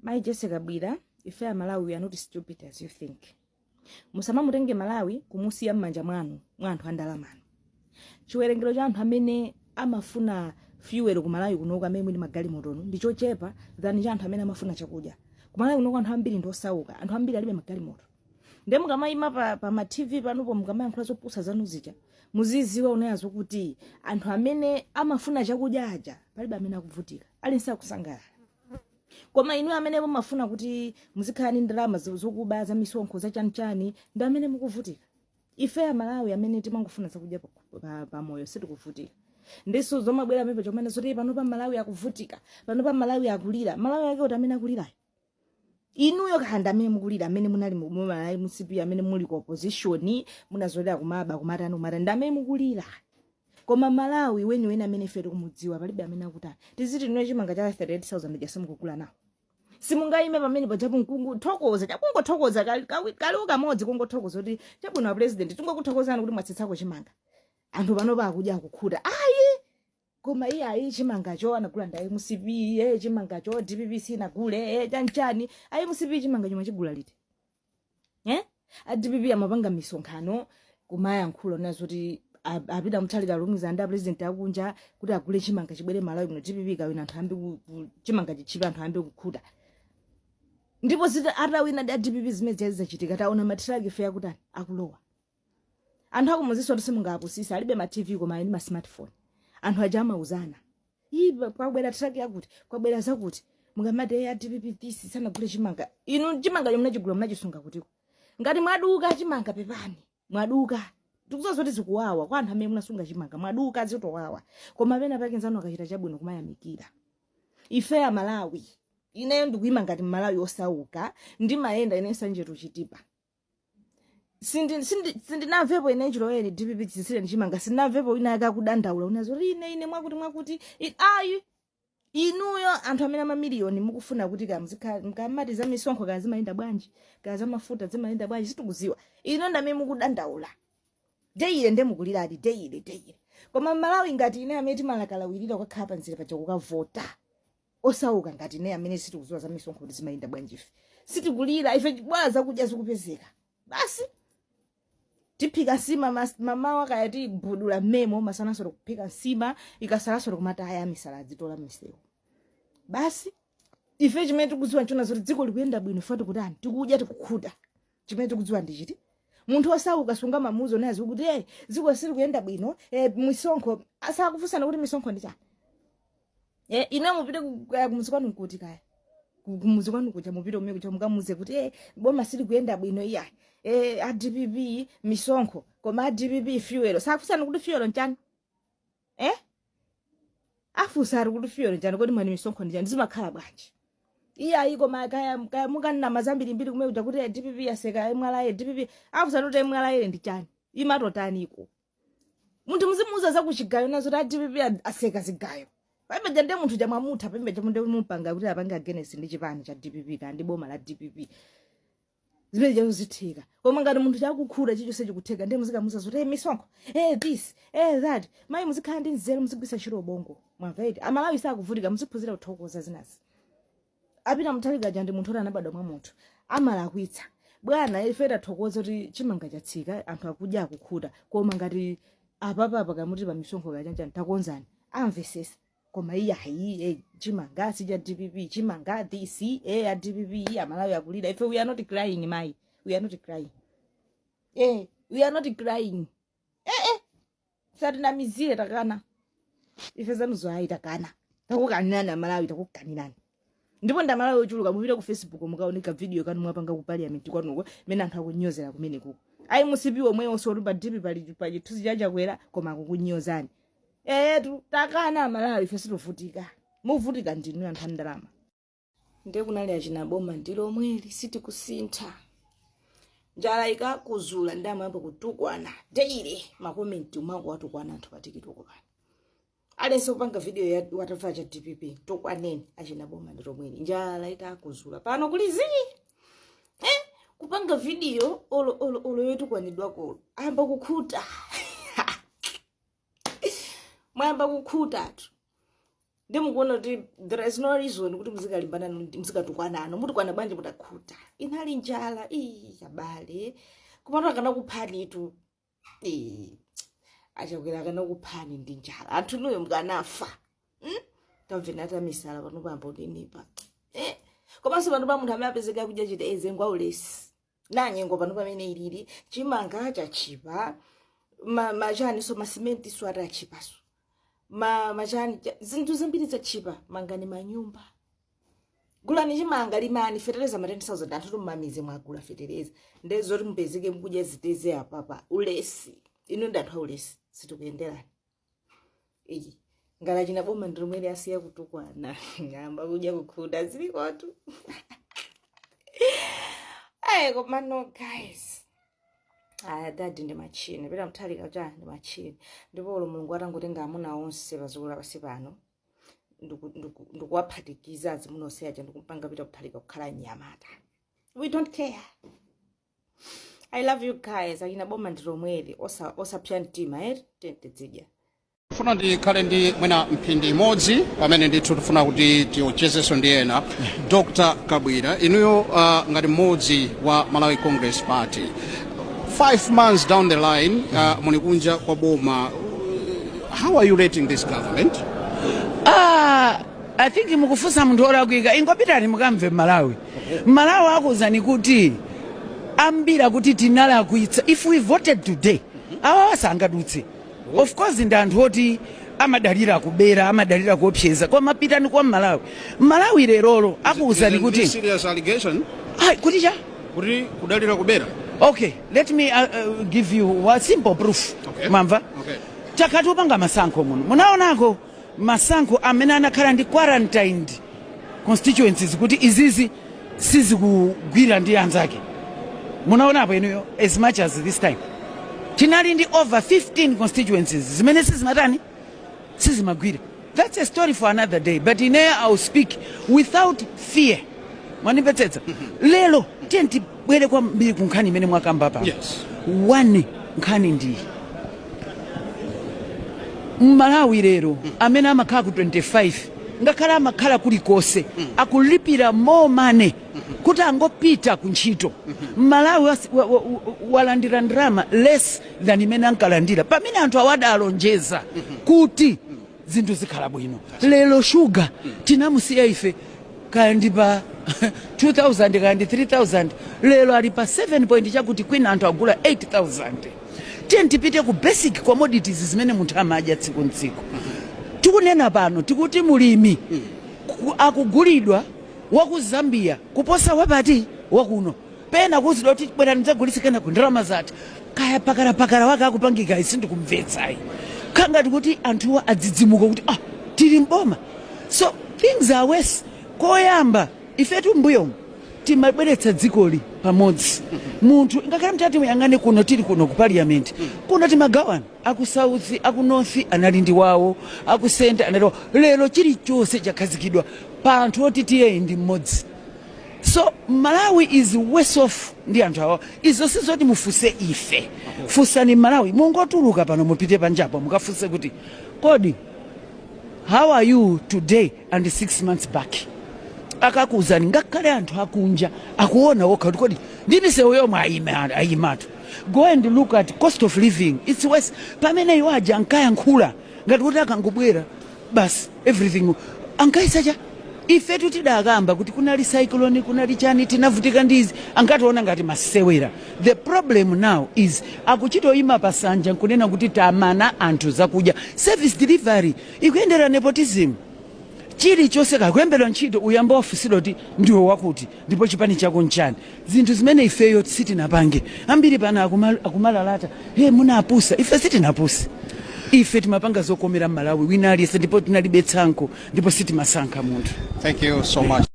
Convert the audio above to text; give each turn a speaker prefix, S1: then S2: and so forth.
S1: My Jessica Bwira, ife ya Malawi we are not stupid as you think. Musama mutenge Malawi kumusiya mmanja mwanu mwantu andalamano. Chiwerengero cha anthu amene amafuna fuel ku Malawi kunoka amene mwini magali motono ndicho chepa than cha anthu amene amafuna chakudya. Ku Malawi kunoka anthu ambiri ndosauka, anthu ambiri alibe magali moto. Ndemu mukamayima pa ma TV panopo mukamayankhula zopusa zanu zija. Muziziwa unayazo kuti anthu amene amafuna chakudya aja palibe amene akuvutika. Alinsa kusangala. Koma inu amene mumafuna kuti muzikhala ni ndalama zokuba za misonkho za chanichani ndi amene mukuvutika. Ife ya Malawi amene timangofuna zakudya pa moyo sitikuvutika. Ndiso zomabwera mepe chomene zoti pano pa Malawi akuvutika, pano pa Malawi akulira. Malawi yake kuti amene akulira. Inuyo kahanda amene mukulira amene munali mu Malawi musipi amene muli ku opposition munazolera kumaba kumatano mara ndi amene mukulira. Koma Malawi wena amene ife tikumudziwa palibe amene akutani. Tiziti nwe chimanga cha 38,000 jasimukukula nawo. Simungaime pamene pajapo mkungu thokoza chakungothokoza kaluka modzi kungothokoza kuti chabwino wa president tungokuthokozana kuti mwatsitsako chimanga. Anthu pano pakudya kukhuta. Ayi koma ayi chimanga cho anagula ndaye musipi chimanga cho DPP sinagule chanchani ayi musipi chimanga chomwe chigula liti. A DPP amapanga misonkhano kumayankhula nazo kuti apita muthalika lumiza nda president akunja kuti agule chimanga chibwere Malawi muno DPP kawina anthu ambe chimanga chichipa anthu ambe kukhuta. Ndipo zita atawina da DPP zimene zachitika taona matraki fair kutani akulowa. Anthu akumuziso kuti simungapusisa alibe ma TV koma ali ma smartphone. Anthu ajama uzana. Kwabwera track yakuti kwabwera zakuti mukamade ya DPP this sanagule chimanga. Inu chimanga chomwe chigula mnachisunga kutiko. Ngati mwaduka chimanga pepani. Mwaduka. Tikuzozoti zikuwawa kwa anthu amene munasunga chimanga mwaduka zitowawa. Koma pena pake nzano akachita chabwino kumayamikira. Ife ya Malawi ineyo ndikuima ngati Malawi osauka ndi maenda ine sanje tuchitipa. Sindinamvepo ine chiloyeni DPP chisire chimanga sindinamvepo ina akakudandaula unazo ine mwakuti ayi inuyo anthu amene mamiliyoni mukufuna kuti mkamati za misonkho kazimayenda bwanji kaza mafuta zimayenda bwanji situkuziwa ino ndamene mukudandaula deile ndemukuliradi deile koma Malawi ngati ine amene timalakalawirira kwakhala panzira pacha kukavota osauka ngati ine amene situkuziwa za misonkho kuti zimayenda bwanji sitikulira ife bwaza kudya zikupezeka basi tipika sima mama wakayati budula memo masana soro kupika sima ikasala soro kumata haya misala zitola miseo basi ife chimene tikudziwa chona zoti dziko likuyenda bwino fatu kutani tikudya tikukhuta chimene tikudziwa ndi chiti munthu osauka sunga mamuzo nazo kuti dziko sili kuyenda bwino misonkho asakufusana kuti misonkho ndi chani ine mupite kumuzikanu kuti kaya kumuzikanu kuja mupite umwe kuja mukamuze kuti boma sili kuyenda bwino iya DPP misonkho koma DPP fuel sakufusana kuti fuel nchani afusara kuti fuel nchani kodi mani misonkho ndi chani zimakhala bwanji iya iko makaya mukanna mazambiri mbiri kumwe kuja kuti DPP yaseka emwala DPP afusana kuti emwala ndi chani imatotani iko munthu muzimuza za kuchigayo nazo kuti DPP aseka zigayo pambe nde munthu jamamutha pambe jamunde mupanga kuti apanga Guinness ndi chipani cha DPP kandi boma la DPP zimene jakuzithika koma ngati munthu chakukhula chichonse chikutheka ndi muzikamuza zoti misonkho this that mayi muzikhala ndi nzeru muzigwisa chiro bongo mwamveti Amalawi sakuvutika muziphunzira kuthokoza zinazi apita muthalika ja ndi munthu anabadwa mwa munthu amalakwitsa bwana ife tathokoza kuti chimanga chatsika anthu akudya akukhuta koma ngati apapa kamuti pa misonkho kachanjani takonzani amvesesa koma hayi chimanga sija DPP chimanga this a DPP Amalawi akulira ife we are not crying mai we are not crying we are not crying satina mizire takana ife zanuzo hayi takana takukanana Malawi takukanirani ndipo nda Malawi ochuluka mupita ku Facebook mukaoneka video kanu mwapanga ku parliament kwanuko mena anthu akunyozera kumene kuko ayi musipiwo mwe osori pa DPP pa chithuzi chakwera koma akukunyozani takana Malawi ife situvutika muvutika ndinu anthu andalama ndiye kunali achina boma ndilo mweli sitikusintha njala ikakuzula ndamwe kutukwana deile makomenti umako watukwana anthu patikitoko pani alenso kupanga video ya watafa cha DPP tukwaneni achina boma ndilo mweli njala ikakuzula pano kulizi kupanga video olo yotukwanidwako amba kukhuta mwamba kukhuta tu ndimukuona kuti there is no reason kuti muzikalimbana muzikatukwanano mutukwana banje mutakhuta inali njala abale kumatu akana kuphani itu achakwera akana kuphani ndi njala anthu nuyo mukanafa tamvenata misala pano pambo ndinipa komanso pano pa munthu amene apezeka kudya chita ezengwa ulesi nanyengo pano pamene ilili chimanga chachipa majani so masimenti so atachipaso majani zinthu zambiri zachipa mangani manyumba gulani chimanga limani fetereza ma 10,000 anthu tumamize mwagula fetereza ndezoti mpezeke mkudya ziteze apapa ulesi ino ndathu ulesi situkuyenderani ngala china boma ndirumwere asiya kutukwana ngamba kudya kukhuda zilikotu komano guys that ndi machine pera mthalika cha ndi machine ndipo lo mulungu atangotenga amuna onse bazukula pasi pano ndikuwaphatikiza azimunose aja ndikumpanga pita kuthalika kukhala nyamata. We don't care. I love you guys. Akina boma ndiromwere osapya mtima tentedzidya.
S2: Funa ndikhale ndi mwina mphindi imodzi pamene ndithu tifuna kuti tiochezeso ndi ena. Dr. Kabwira, inuyo ngati mmodzi wa Malawi Congress Party, 5 months down the line, munikunja kwa boma, how are you rating this government?
S3: I think mukufusa munthu olakwika ingopitani mukamve Malawi. Malawi akuzani kuti ambira kuti tinalakwitsa. If we voted today, awa sangadutse. Of course ndanthu oti amadalira kubera amadalira kuopseza koma pitani kwa Malawi lerolo akuzani kuti
S2: serious allegation
S3: kuti cha
S2: kuti kudalira kubera.
S3: Okay, let me give you a simple proof.
S2: Okay.
S3: Mamva?
S2: Okay.
S3: Chakatu panga masankho muno. Munaonako masankho amene anakhala ndi quarantined constituencies kuti izizi sizikugwira ndi anzake. Munaonapo inuyo as much as this time. Tinali ndi over 15 constituencies zimene sizimatani sizimagwira. That's a story for another day, but in here I'll speak without fear. Mwanipetsetsa. Lelo tenti bwere kwa mbiri kunkhani imene mwakamba pa.
S2: Yes.
S3: One nkhani ndi Malawi lero amene amakhala ku 25 ngakhala amakhala kulikose akulipira more money kuti angopita kuntchito. Malawi walandira ndrama less than imene ankalandira pamene anthu awadalonjeza kuti zinthu zikhala bwino. Lelo sugar tinamusiya ife kandi pa 2000 kandi 3000 lelo ali pa 7 point chakuti kwina anthu agula 8000. Tipite ku basic commodities zimene munthu amadya tsiku ntsiku. Tikunena pano tikuti mulimi akugulidwa waku Zambia kuposa wapati wakuno. Pena kuzidwa kuti bwera ndidzagulisikana ku ndalama zati kaya pakara wake akupangika isindikumvetsayi. Kanga tikuti anthuwa adzidzimuka kuti tili mboma. So things are worse. Koyamba ifetu mbuyo timabweretsa dzikoli pamodzi. Munthu ngakhala mtati muyangane kuno tili kuno ku parliament. Kuno timagawana aku south aku north anali ndi wawo, aku center anali wawo. Lero chili chose chakhazikidwa pa anthu oti tiye ndi mmodzi. So Malawi is worse off ndi anthu awo. Izo sizoti mufuse ife. Fusani Malawi mungotuluka pano mupite panjapo mukafuse kuti kodi how are you today and 6 months back? Akakuzani ngakhale anthu akunja akuona wokha kodi ndimisewu yomwe ayimatu. Go and look at cost of living. It's worse. Pamene iwaja ankayankhula ngati kuti akangobwera basi everything ankaisacha. Ife tidakamba kuti kunali cyclone kunali chani tinavutika ndizi ankationa ngati masewera. The problem now is akuchitoyima pasanja nkunena kuti tamana anthu zakudya. Service delivery ikuyendera nepotism. Chili chose kakuyembera ntchito uyamba ofisilo kuti ndiwo wakuti ndipo chipani chako nchani. Zinthu zimene ifeyo sitinapange. Ambiri pana akumalalata munapusa ife sitinapusa. Ife timapanga zokomera Malawi wina aliyese ndipo tinalibetsanko ndipo sitimasankha munthu.
S2: Thank you so much.